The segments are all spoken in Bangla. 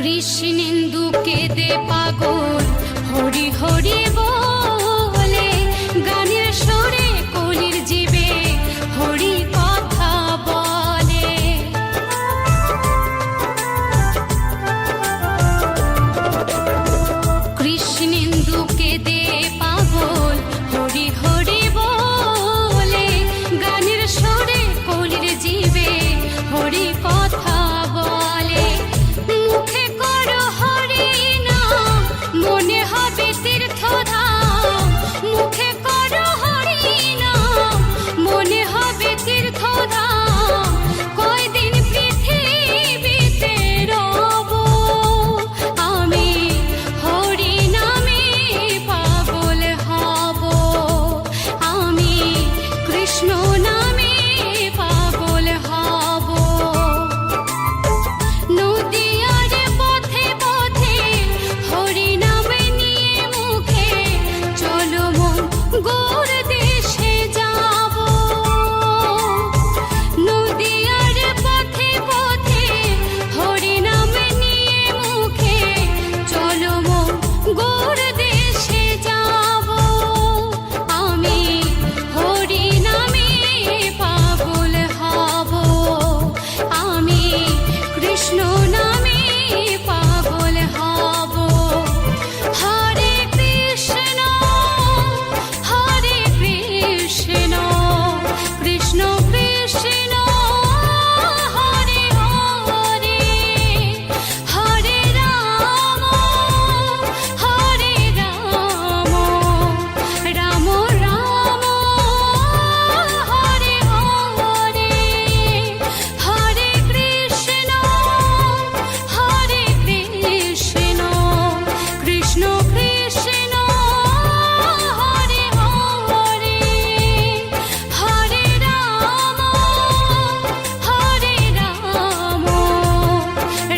কৃষ্ণেন্দু কেঁদে পাগল হরি হরি বলে, গানের সুরে কলির জীবে হরি কথা বলে। কৃষ্ণেন্দু কেঁদে পাগল হরি হরি বলে, গানের সুরে কলির জীবে হরি কথা বলে। মুখে করো হরি নাম, মনে হবে তীর্থধাম। মুখে করো হরি নাম, মনে হবে তীর্থধাম। কয়দিন পৃথিবীতে রব, আমি হরি নামে পাগল হব। আমি কৃষ্ণ নামে পাগল হব। নদীয়ার পথে পথে হরি নাম নিয়ে মুখে, চলো মন গোর দেশে যাব। নদীয়ার পথে পথে হরি নাম নিয়ে মুখে, চলো মন গোর দেশে যাব। আমি হরি নামে পাগল হব। আমি কৃষ্ণ নামে পাগল হব। হরে কৃষ্ণ কৃষ্ণ কৃষ্ণ হরে হরে, হরে রাম রাম রাম হরে হরে, হরে কৃষ্ণ কৃষ্ণ কৃষ্ণ হরে হরে, হরে রাম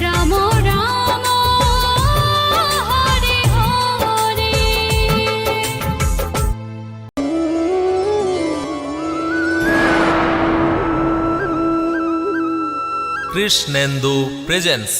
রাম রাম হরে হরে। কৃষ্ণেন্দু প্রেজেন্স।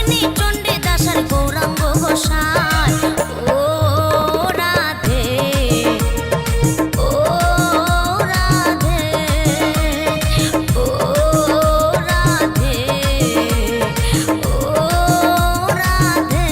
তিনি চণ্ডীদাসের গৌরাঙ্গ গোসাই। ও রাধে, ও রাধে, ও রাধে, ও রাধে।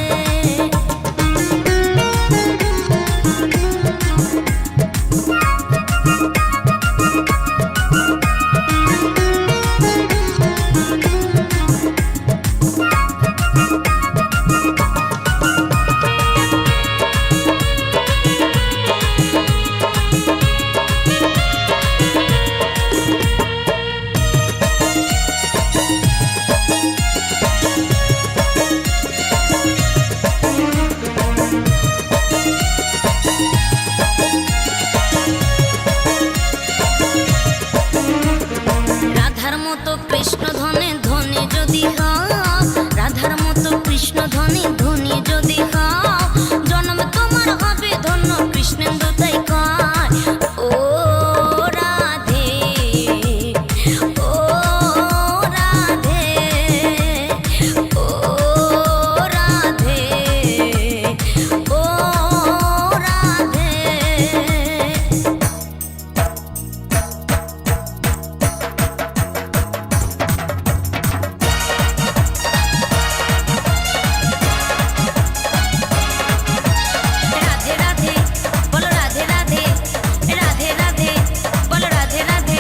রাধার মতো কৃষ্ণ ধনে ধনী যদি হও, রাধার মতো কৃষ্ণ ধনী ধনী যদি হও, জন্ম তোমার হবে ধন্য কৃষ্ণেন্দু তাই কয়। ও রাধে, ও রাধে, ও রাধে, ও রাধে। রাধে রাধে বলো রাধে রাধে, রাধে রাধে বলো রাধে রাধে,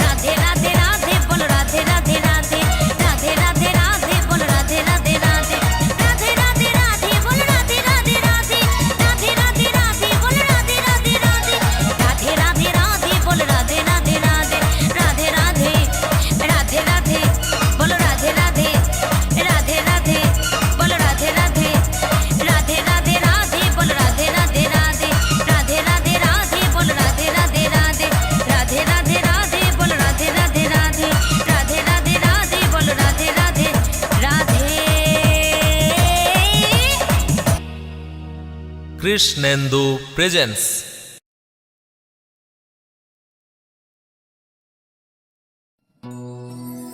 রাধে রাধে রাধে বলো রাধে রাধে রাধে, রাধে রাধে রাধে বলো রাধে রাধে রাধে, রাধে রাধে রাধে বলো রাধে রাধে রাধে, রাধে রাধে রাধে বলো রাধে রাধে রাধে, রাধে রাধে রাধে বলো রাধে রাধে রাধে, রাধে রাধে, রাধে রাধে বলো রাধে রাধে, রাধে রাধে বলো রাধে রাধে, রাধে রাধে রাধে বলো রাধে রাধে রাধে, রাধে রাধে রাধে বলো রাধে রাধে রাধে, রাধে রাধে রাধে বলো রাধে রাধে রাধে, রাধে রাধে রাধে বলো রাধে রাধে রাধে। কৃষ্ণেন্দু প্রেজেন্স।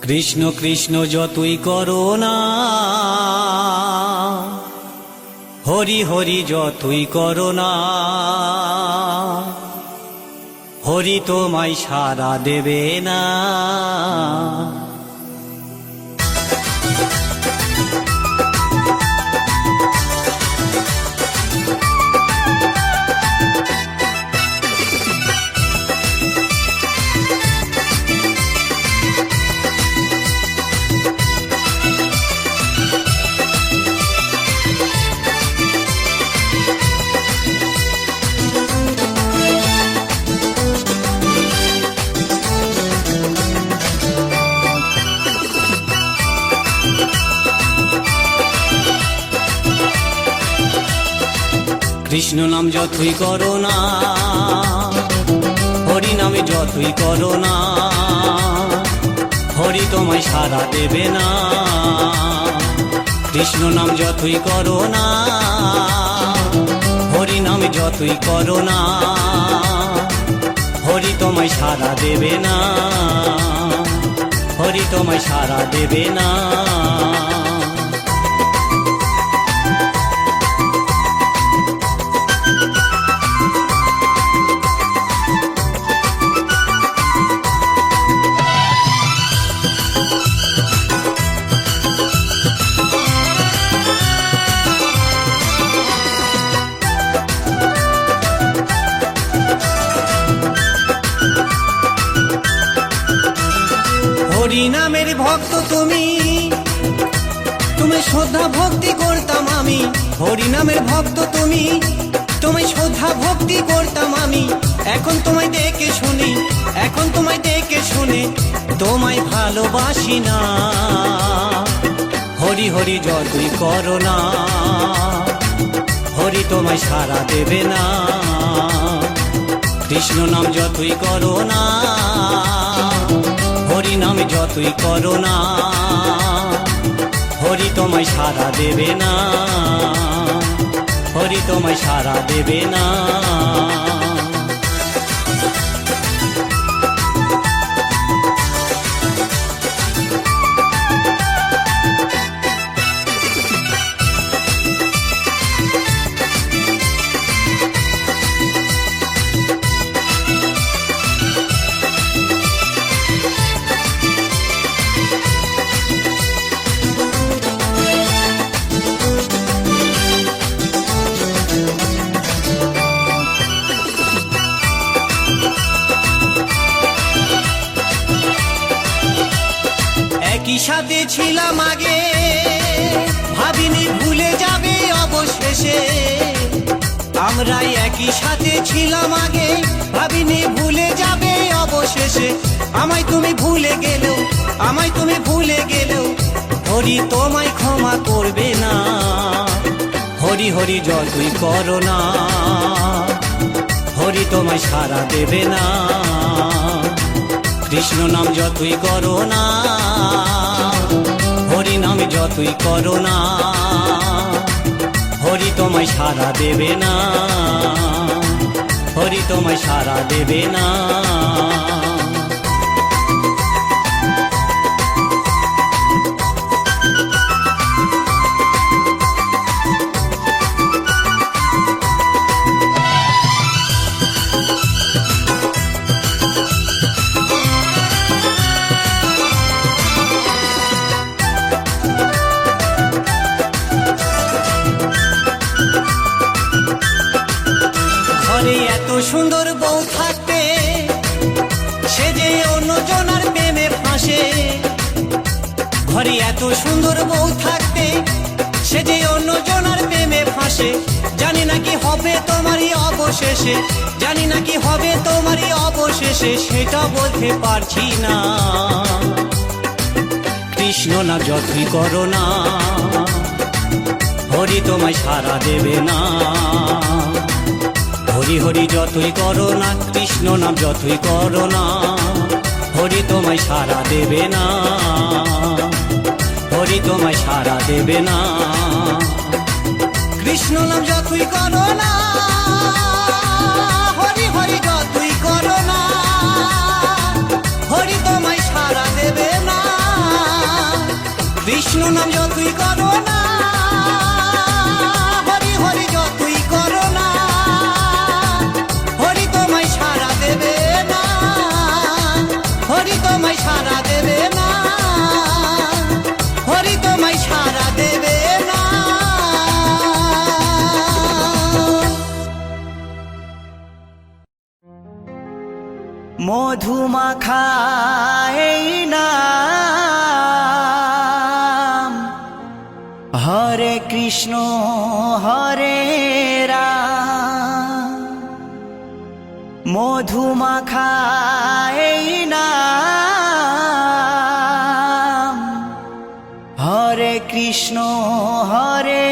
কৃষ্ণ কৃষ্ণ যতই করো না, হরি হরি যতই করো না, হরি তোমায় সাড়া দেবে না। কৃষ্ণ নাম যতই করো না, হরি নামে যতই করো না, হরি তোমায় সাড়া দেবে না। কৃষ্ণ নাম যতই করো না, হরি নামে যতই করো না, হরি তোমায় সাড়া দেবে না, হরি তোমায় সাড়া দেবে না। হরি নামের ভক্ত তুমি, তুমি শ্রদ্ধা ভক্তি করতাম আমি। হরি নামের ভক্ত তুমি, তুমি শ্রদ্ধা ভক্তি করতাম আমি। এখন তোমায় দেখে শুনি, এখন তোমায় দেখে শুনে তোমায় ভালোবাসি না। হরি হরি যতই করো না, হরি তোমায় সাড়া দেবে না। কৃষ্ণ নাম যতই করো না, হরি নাম যতই করো না, হরি তোমায় সাড়া দেবে না, হরি তোমায় সাড়া দেবে না। ছিলাম আগে, ভাবিনি ভুলে যাবে অবশেষে। আমরা একই সাথে ছিলাম আগে, ভাবিনি ভুলে যাবে অবশেষে। আমায় তুমি ভুলে গেলেও, আমায় তুমি ভুলে গেলেও হরি তোমায় ক্ষমা করবে না। হরি হরি যতই করো না, হরি তোমায় সাড়া দেবে না। কৃষ্ণ নাম যতই করো না, হরি নাম যতই করো না, হরি তোমায় সাড়া দেবে না, হরি তোমায় সাড়া দেবে না। ঘরে এত সুন্দর বউ থাকতে, সে যে অন্যজনার প্রেমে ফাঁসে। ঘরে এত সুন্দর বউ থাকতে, সে যে অন্যজনার প্রেমে ফাঁসে। জানি না কি হবে তোমারই অবশেষে, জানি না কি হবে তোমারই অবশেষে, সেটা বলতে পারছি না। কৃষ্ণ না যতই করো না, হরি তোমায় সাড়া দেবে না। হরি হরি যতই করো না, কৃষ্ণ নাম যতই করো না, হরি তোমায় সাড়া দেবে না, হরি তোমায় সাড়া দেবে না। কৃষ্ণ নাম যতই করো না, হরি হরি যতই করো না, হরি তোমায় সাড়া দেবে না। কৃষ্ণ নাম যতই করো না, হরি হরি যতই করো না, হরি তোমায় সাড়া দেবে না, হরি তোমায় সাড়া দেবে না, হরি তোমায় সাড়া দেবে না। মধুমাখা এই নাম, হরে কৃষ্ণ হরে রাম। মধুমাখা এই নাম, হরে কৃষ্ণ হরে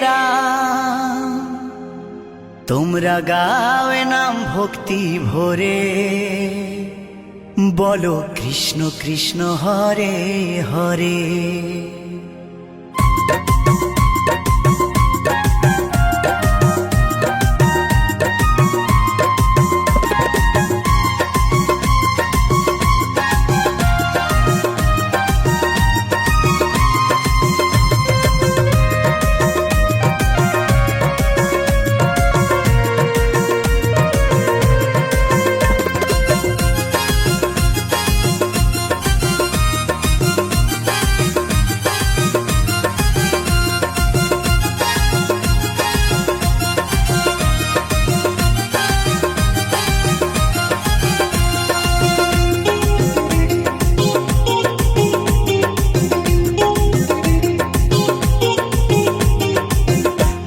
রাম। তোমরা গাওয়ে নাম ভক্তি ভরে, বলো কৃষ্ণ কৃষ্ণ হরে হরে।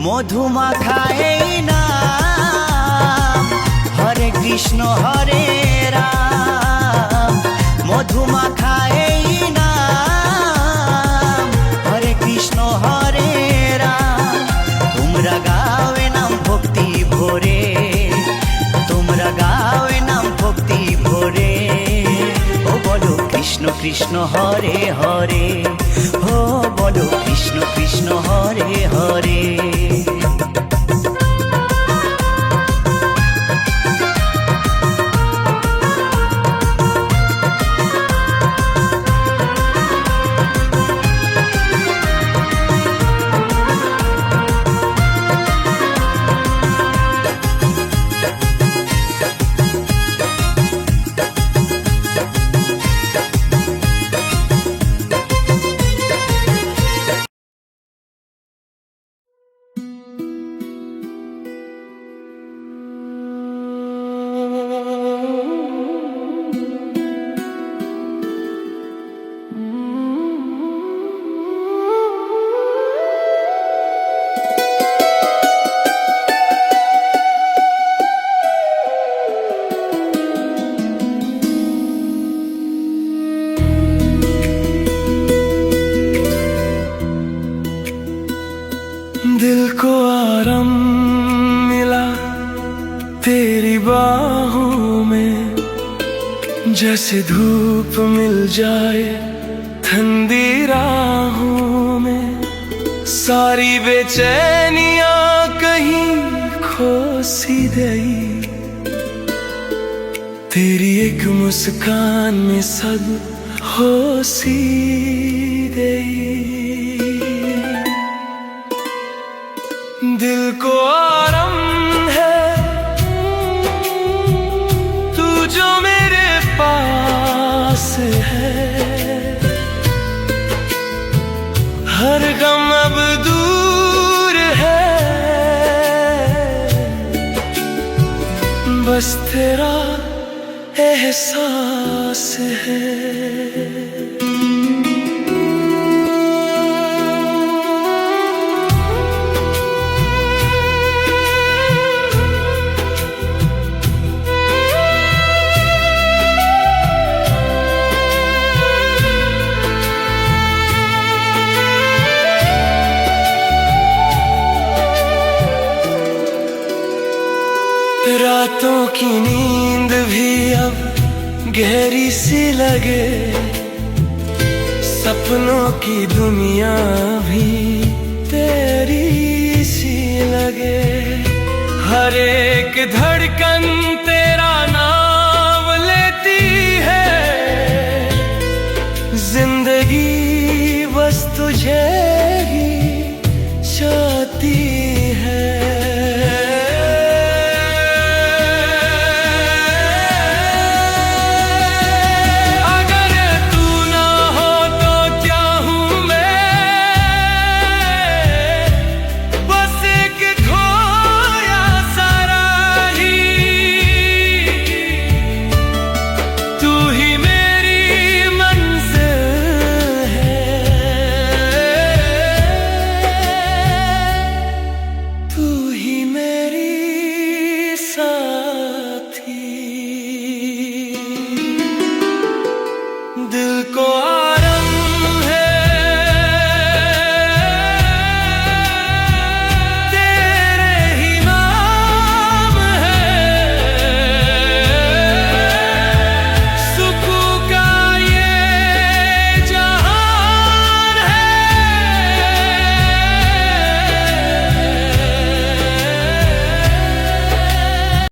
মধুমাখা এই নাম, হরে কৃষ্ণ হরে রাম। মধুমাখা এই নাম, হরে কৃষ্ণ হরে রাম। তোমরা গাওয়ে নাম ভক্তি ভরে, তোমরা গাওয়ে নাম ভক্তি ভরে। ও বলো কৃষ্ণ কৃষ্ণ হরে হরে, ও বলো কৃষ্ণ কৃষ্ণ হরে হরে। दिल को आराम मिला तेरी बाहों में, जैसे धूप मिल जाए ठंडी राहों में। सारी बेचैनियां कहीं खो सी गई, तेरी एक मुस्कान में सब हो सी गई। दिल को आराम है तू जो मेरे पास है, हर गम अब दूर है, बस तेरा एहसास है। रातों की नींद भी अब गहरी सी लगे, सपनों की दुनिया भी